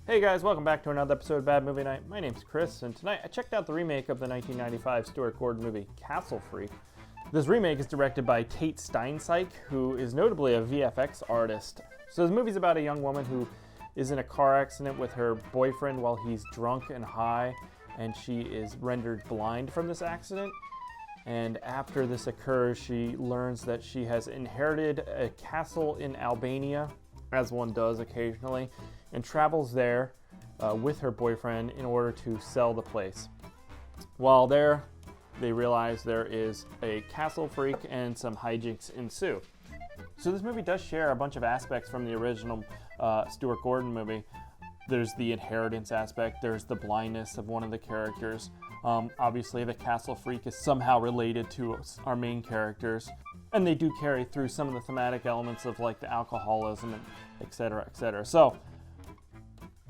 Hey guys, welcome back to another episode of Bad Movie Night. My name's Chris, and tonight I checked out the remake of the 1995 Stuart Gordon movie, Castle Freak. This remake is directed by Tate Steinsiek, who is notably a VFX artist. So this movie's about a young woman who is in a car accident with her boyfriend while he's drunk and high, and she is rendered blind from this accident. And after this occurs, she learns that she has inherited a castle in Albania, as one does occasionally, and travels there with her boyfriend in order to sell the place. While there, they realize there is a castle freak and some hijinks ensue. So this movie does share a bunch of aspects from the original Stuart Gordon movie. There's the inheritance aspect, there's the blindness of one of the characters. Obviously the castle freak is somehow related to our main characters. And they do carry through some of the thematic elements of like the alcoholism and et cetera. So,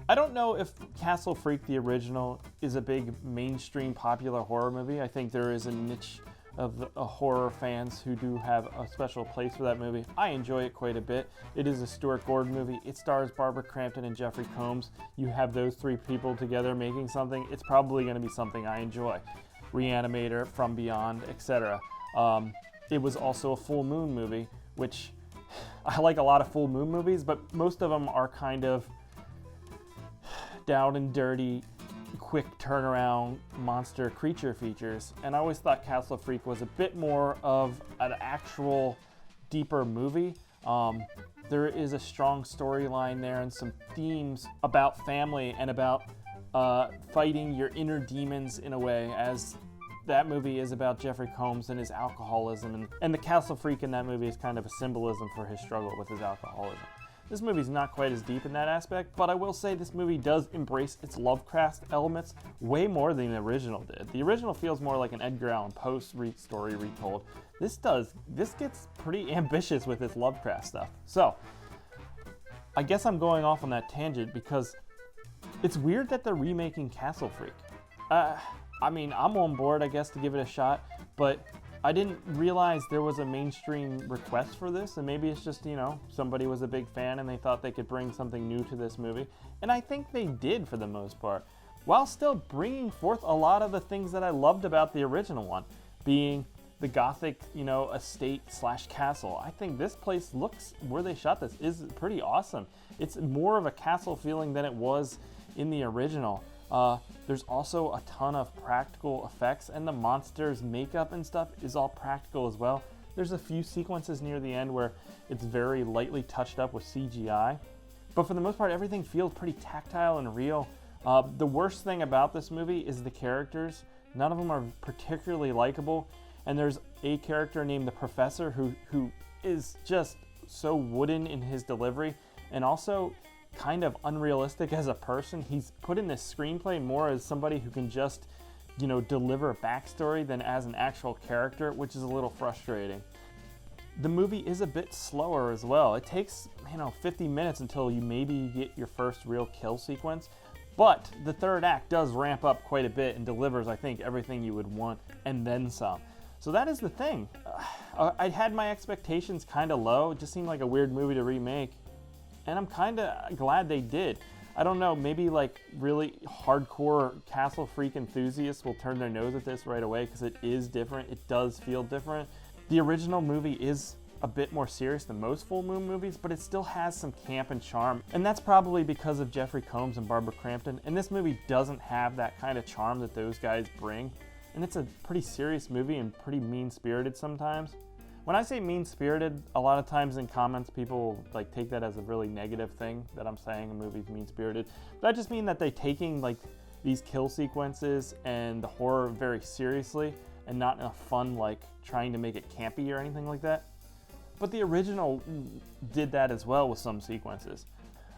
I don't know if Castle Freak, the original, is a big mainstream popular horror movie. I think there is a niche of horror fans who do have a special place for that movie. I enjoy it quite a bit. It is a Stuart Gordon movie. It stars Barbara Crampton and Jeffrey Combs. You have those three people together making something. It's probably going to be something I enjoy. Reanimator, From Beyond, etc. It was also a full moon movie, which I like a lot of full moon movies, but most of them are kind of down and dirty, quick turnaround monster creature features. And I always thought Castle Freak was a bit more of an actual deeper movie. There is a strong storyline there and some themes about family and about fighting your inner demons in a way, as that movie is about Jeffrey Combs and his alcoholism, and the Castle Freak in that movie is kind of a symbolism for his struggle with his alcoholism. This movie's not quite as deep in that aspect, but I will say this movie does embrace its Lovecraft elements way more than the original did. The original feels more like an Edgar Allan Poe story retold. This gets pretty ambitious with its Lovecraft stuff. So, I guess I'm going off on that tangent because it's weird that they're remaking Castle Freak. I mean, I'm on board, I guess, to give it a shot, but I didn't realize there was a mainstream request for this, and maybe it's just, somebody was a big fan and they thought they could bring something new to this movie, and I think they did for the most part, while still bringing forth a lot of the things that I loved about the original one, being the gothic, estate / castle. I think this place looks, where they shot this, is pretty awesome. It's more of a castle feeling than it was in the original. There's also a ton of practical effects, and the monsters' makeup and stuff is all practical as well. There's a few sequences near the end where it's very lightly touched up with CGI, but for the most part everything feels pretty tactile and real. The worst thing about this movie is the characters. None of them are particularly likable, and there's a character named the Professor who is just so wooden in his delivery, and also kind of unrealistic as a person. He's put in this screenplay more as somebody who can just, deliver a backstory than as an actual character, which is a little frustrating. The movie is a bit slower as well. It takes, 50 minutes until you maybe get your first real kill sequence, but the third act does ramp up quite a bit and delivers, I think, everything you would want and then some. So that is the thing. I had my expectations kind of low. It just seemed like a weird movie to remake. And I'm kind of glad they did. I don't know, maybe like really hardcore Castle Freak enthusiasts will turn their nose at this right away because it is different. It does feel different. The original movie is a bit more serious than most full moon movies, but it still has some camp and charm. And that's probably because of Jeffrey Combs and Barbara Crampton. And this movie doesn't have that kind of charm that those guys bring. And it's a pretty serious movie and pretty mean-spirited sometimes. When I say mean-spirited, a lot of times in comments people take that as a really negative thing, that I'm saying a movie's mean-spirited. But I just mean that they're taking these kill sequences and the horror very seriously and not in a fun, trying to make it campy or anything like that. But the original did that as well with some sequences.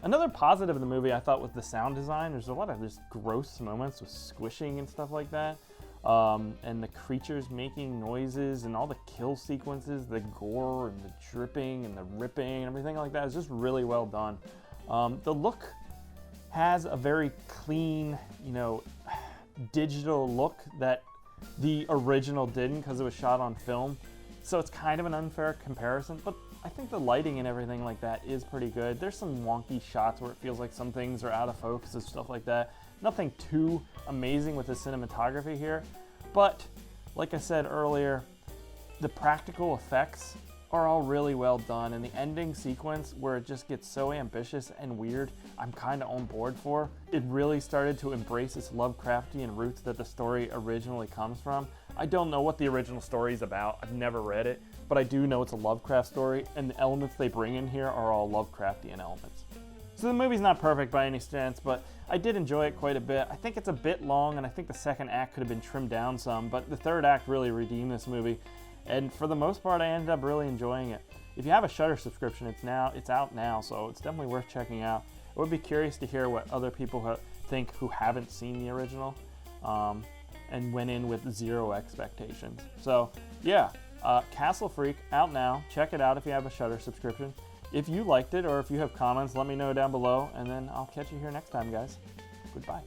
Another positive of the movie I thought was the sound design. There's a lot of just gross moments with squishing and stuff like that. And the creatures making noises and all the kill sequences, the gore and the dripping and the ripping and everything like that is just really well done. The look has a very clean, digital look that the original didn't because it was shot on film. So it's kind of an unfair comparison, but I think the lighting and everything like that is pretty good. There's some wonky shots where it feels like some things are out of focus and stuff like that. Nothing too amazing with the cinematography here, but like I said earlier, the practical effects are all really well done, and the ending sequence where it just gets so ambitious and weird, I'm kind of on board for. It really started to embrace its Lovecraftian roots that the story originally comes from. I don't know what the original story is about, I've never read it, but I do know it's a Lovecraft story, and the elements they bring in here are all Lovecraftian elements. So the movie's not perfect by any sense, but I did enjoy it quite a bit. I think it's a bit long, and I think the second act could have been trimmed down some, but the third act really redeemed this movie. And for the most part, I ended up really enjoying it. If you have a Shudder subscription, it's out now, so it's definitely worth checking out. I would be curious to hear what other people think who haven't seen the original and went in with zero expectations. So yeah, Castle Freak, out now. Check it out if you have a Shudder subscription. If you liked it or if you have comments, let me know down below, and then I'll catch you here next time, guys. Goodbye.